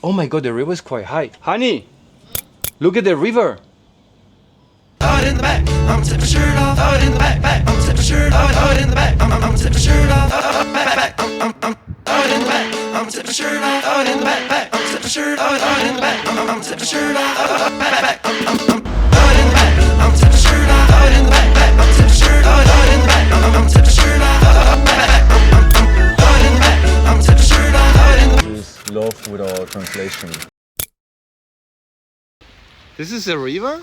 Oh my god, the river is quite high. Honey, look at the river. Throw it in the back, I'm tip my shirt off. Throw it in the back, I'm tip my shirt off. Throw it in the back, I'm tip my shirt off. Back, throw it in the back, I'm tip my shirt off. Throw it in the back, I'm tip my shirt off. Throw it in the back, I'm tip my shirt off. Back, throw it in the back, I'm tip my shirt off. Throw it in the back, I'm tip my shirt off. Throw it in the back, I'm tip my shirt off. Back, throw it in the back, I'm tip my shirt off. Throw it in the Is love without translation. This is a river?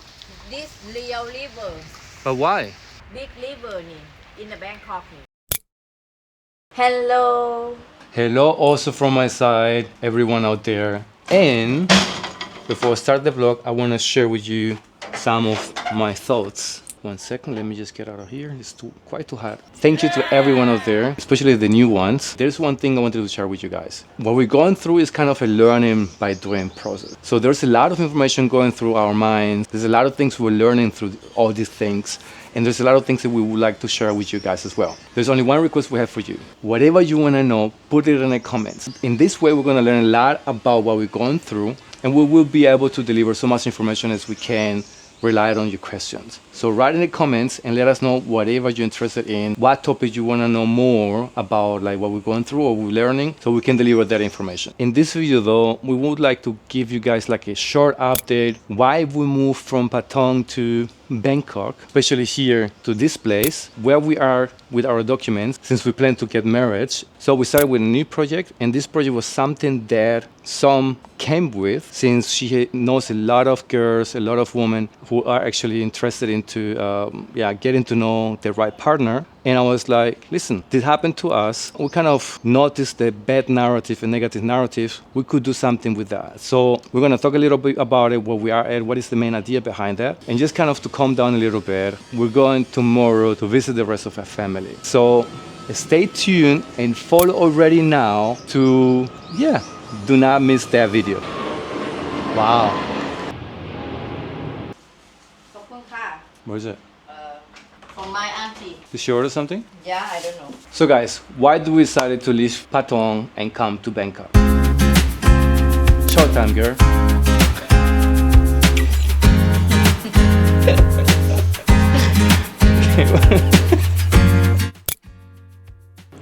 This real river, But why? big river in the Bangkok. Hello. Hello also from my side, everyone out there. And before I start the vlog, I want to share with you some of my thoughts. 1 second, let me just get out of here. It's quite too hot. Thank you to everyone out there, especially the new ones. There's one thing I wanted to share with you guys. What we're going through is kind of a learning by doing process. So there's a lot of information going through our minds. There's a lot of things we're learning through all these things. And there's a lot of things that we would like to share with you guys as well. There's only one request we have for you. Whatever you want to know, put it in the comments. In this way, we're going to learn a lot about what we're going through, and we will be able to deliver so much information as we can, rely on your questions. So write in the comments and let us know whatever you're interested in, what topic you want to know more about, like what we're going through or we're learning, so we can deliver that information. In this video though, we would like to give you guys like a short update why we moved from Patong to Bangkok, especially here to this place where we are with our documents since we plan to get married. So we started with a new project, and this project was something that Som came with since she knows a lot of girls, a lot of women who are actually interested into getting to know the right partner. And I was like, listen, this happened to us. We kind of noticed the bad narrative and negative narrative. We could do something with that. So we're going to talk a little bit about it, where we are at, what is the main idea behind that. And just kind of to calm down a little bit, we're going tomorrow to visit the rest of our family. So stay tuned and follow already now to, do not miss that video. Wow. Where is it? From my auntie. Did she order something? Yeah, I don't know. So guys, why do we decide to leave Patong and come to Bangkok? Short time, girl.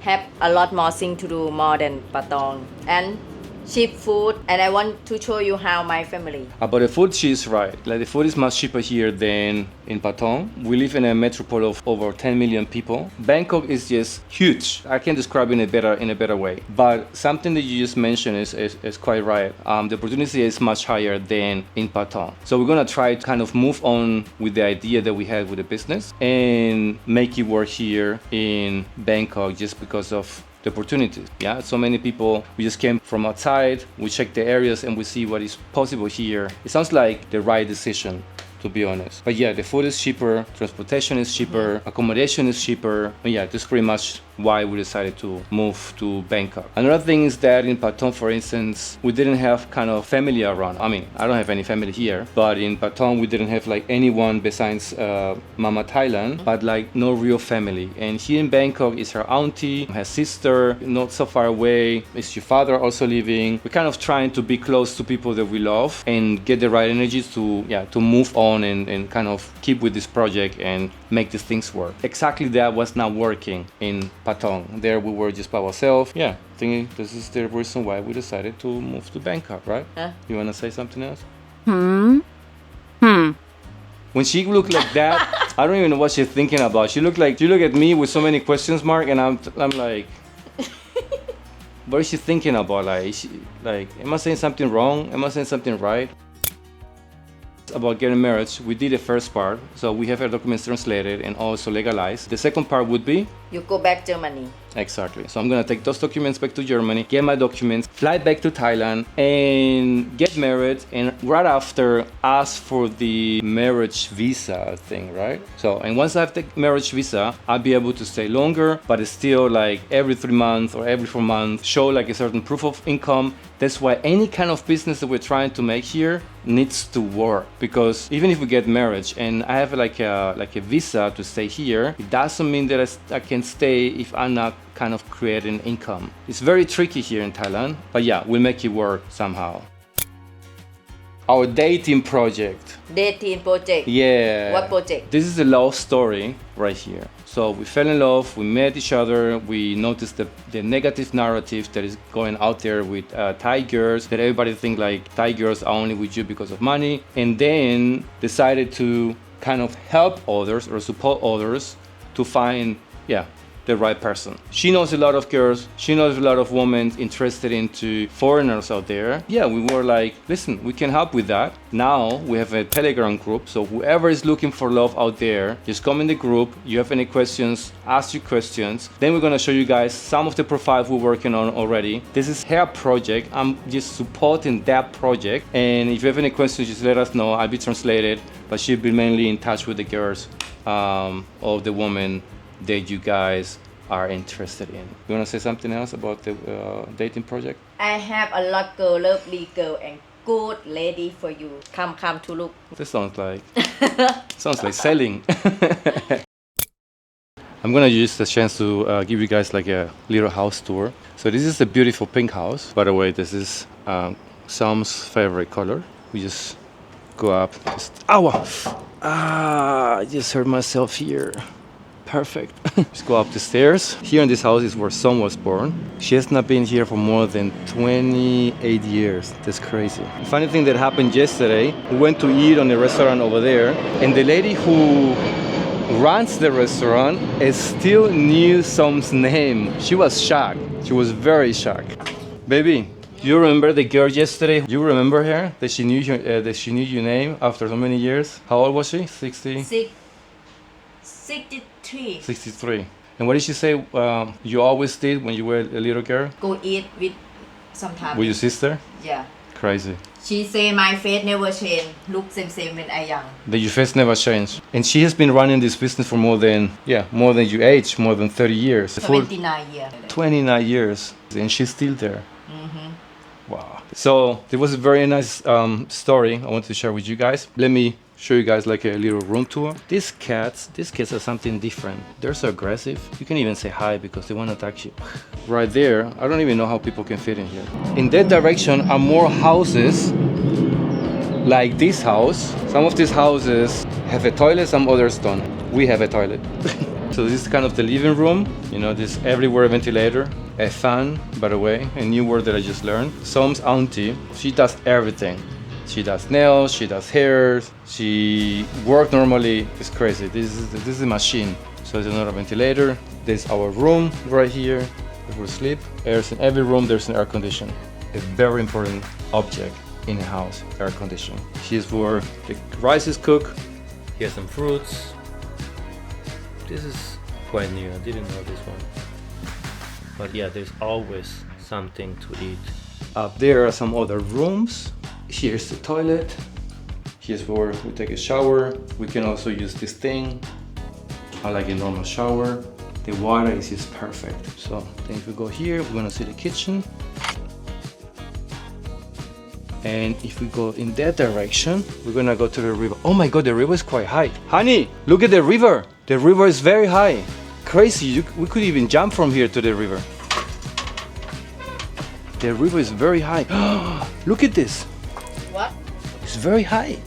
Have a lot more things to do more than Patong and cheap food, and I want to show you how my family. About the food, she's right. Like the food is much cheaper here than in Patong. We live in a metropole of over 10 million people. Bangkok is just huge. I can't describe it in a better way. But something that you just mentioned is quite right. The opportunity is much higher than in Patong. So we're gonna try to kind of move on with the idea that we had with the business and make it work here in Bangkok just because of the opportunities. Yeah, so many people, we just came from outside, we check the areas and we see what is possible here. It sounds like the right decision, to be honest. But yeah, the food is cheaper, transportation is cheaper, accommodation is cheaper. But yeah, this is pretty much why we decided to move to Bangkok. Another thing is that in Patong, for instance, we didn't have kind of family around. I mean, I don't have any family here, but in Patong, we didn't have like anyone besides Mama Thailand, but like no real family. And here in Bangkok is her auntie, her sister, not so far away, is your father also living. We're kind of trying to be close to people that we love and get the right energies to move on and kind of keep with this project and make these things work. Exactly that was not working in Patong. There we were just by ourselves. Yeah, I think this is the reason why we decided to move to Bangkok, right? You want to say something else? When she looked like that, I don't even know what she's thinking about. She looked at me with so many questions mark, and I'm like, what is she thinking about? Like, am I saying something wrong? Am I saying something right? About getting married, we did the first part, so we have our documents translated and also legalized. The second part would be You go back Germany. exactly. So I'm gonna take those documents back to Germany, get my documents, fly back to Thailand, and get married. And right after, ask for the marriage visa thing, right? So, and once I have the marriage visa, I'll be able to stay longer, but it's still like every 3 months or every 4 months, show like a certain proof of income. That's why any kind of business that we're trying to make here needs to work, because even if we get married and I have like a visa to stay here, it doesn't mean that I can stay if I'm not kind of creating income. It's very tricky here in Thailand, but yeah, we'll make it work somehow. our dating project. Dating project. Yeah. What project? This is a love story right here. So we fell in love, we met each other, we noticed the negative narrative that is going out there with Thai girls, that everybody think like Thai girls are only with you because of money, and then decided to kind of help others or support others to find, the right person. She knows a lot of girls, she knows a lot of women interested into foreigners out there. Yeah, we were like, listen, we can help with that. Now we have a Telegram group, so whoever is looking for love out there, just come in the group. You have any questions, ask your questions. Then we're gonna show you guys some of the profiles we're working on already. This is her project, I'm just supporting that project. And if you have any questions, just let us know, I'll be translated. But she'll be mainly in touch with the girls of the women that you guys are interested in. You want to say something else about the dating project? I have a lot girl, lovely girl and good lady for you. Come to look. This sounds like selling. I'm gonna use the chance to give you guys like a little house tour. So this is a beautiful pink house. By the way, this is Sam's favorite color. We just go up. I just hurt myself here. Perfect. Just go up the stairs. Here in this house is where Son was born. She has not been here for more than 28 years. That's crazy. The funny thing that happened yesterday, we went to eat on a restaurant over there, and the lady who runs the restaurant still knew Son's name. She was shocked. She was very shocked. Baby, you remember the girl yesterday? You remember her? That she knew your name after so many years? How old was she? 60? 63. 63. And what did she say you always did when you were a little girl? Go eat with sometimes. With your sister? Yeah. Crazy. She say my face never change. Look same when I young. That your face never changed. And she has been running this business for more than your age, more than 30 years. 29 years. 29 years. And she's still there. Wow. So it was a very nice story I want to share with you guys. Let me show you guys like a little room tour. These cats are something different. They're so aggressive. You can even say hi because they want to attack you. Right there, I don't even know how people can fit in here. In that direction are more houses like this house. Some of these houses have a toilet, some others don't. We have a toilet. So this is kind of the living room. You know, this everywhere ventilator. A fan, by the way, a new word that I just learned. Som's auntie, she does everything. She does nails, she does hair, she works normally. It's crazy. This is a machine. So there's another ventilator. There's our room right here where we sleep. There's in every room there's an air conditioner. A very important object in a house, air conditioning. Here's where the rice is cooked. Here's some fruits. This is quite new. I didn't know this one. But yeah, there's always something to eat. Up there are some other rooms. Here's the toilet. Here's where we take a shower. We can also use this thing. I like a normal shower. The water is just perfect. So then if we go here, we're gonna see the kitchen. And if we go in that direction, we're gonna go to the river. Oh my God, the river is quite high. Honey, look at the river. The river is very high. Crazy, we could even jump from here to the river. The river is very high. Look at this. What? It's very high.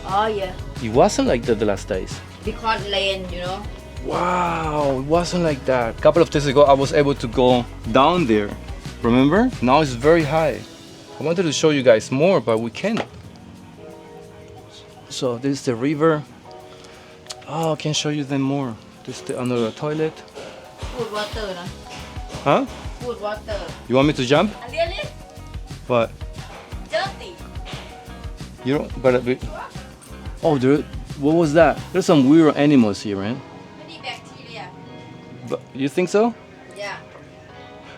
Oh yeah. It wasn't like that the last days. Because rain, you know. Wow, it wasn't like that. A couple of days ago, I was able to go down there. Remember? Now it's very high. I wanted to show you guys more, but we can't. So this is the river. Oh, I can show you them more. This is the another toilet. Food water, na. Huh? Food water. You want me to jump? Really? What? Dirty. You don't, but oh, what was that? There's some weird animals here, man. Many bacteria. But you think so? Yeah.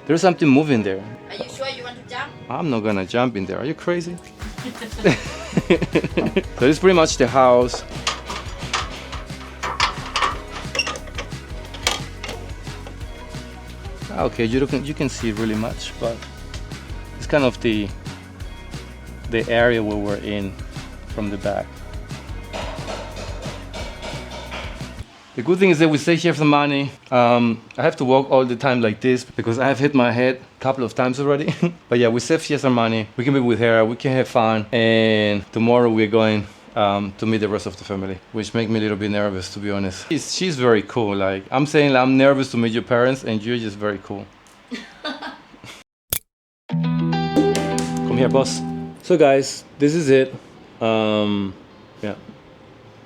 There's something moving there. Are you sure you want to jump? I'm not gonna jump in there. Are you crazy? So this is pretty much the house. Okay, you can see really much, but it's kind of the area where we're in from the back. The good thing is that we stay here for the money. I have to walk all the time like this because I have hit my head couple of times already. But yeah, we saved just our money. We can be with her, we can have fun, and tomorrow we're going to meet the rest of the family, which make me a little bit nervous, to be honest. She's very cool. Like, I'm saying, I'm nervous to meet your parents, and you're just very cool. Come here, boss. So guys, this is it. Yeah.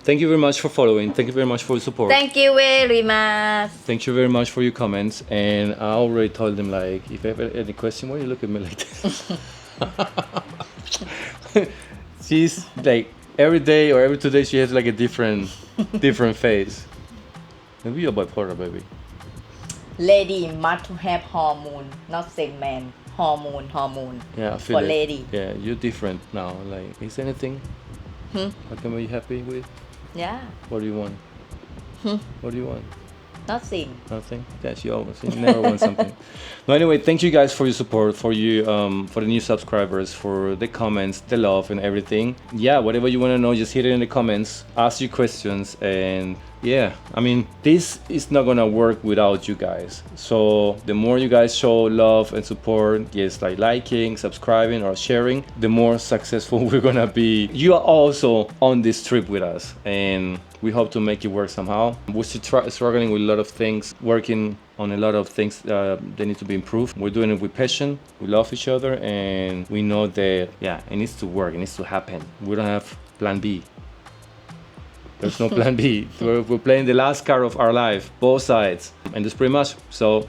Thank you very much for following. Thank you very much for your support. Thank you very much. Thank you very much for your comments. And I already told them, like, if you have any question, why you look at me like this? She's like, every day or every 2 days she has like a different face. Maybe you're bipolar, baby. Lady must have hormone, not same man. Hormone. Yeah, I feel For it. lady. Yeah, you're different now. Like, is there anything I can be happy with? Yeah, What do you want? What do you want? nothing. Nothing. Yeah, she never wants something. No, anyway, thank you guys for your support, for you, for the new subscribers, for the comments, the love, and everything. Yeah, whatever you want to know, just hit it in the comments. Ask your questions, and yeah, I mean, this is not gonna work without you guys. So the more you guys show love and support, yes, like liking, subscribing, or sharing, the more successful we're gonna be. You are also on this trip with us, and we hope to make it work somehow. We're still struggling with a lot of things, working on a lot of things that need to be improved. We're doing it with passion. We love each other, and we know that, yeah, it needs to work. It needs to happen. We don't have plan B. There's no plan B. We're playing the last card of our life, both sides, and that's pretty much. So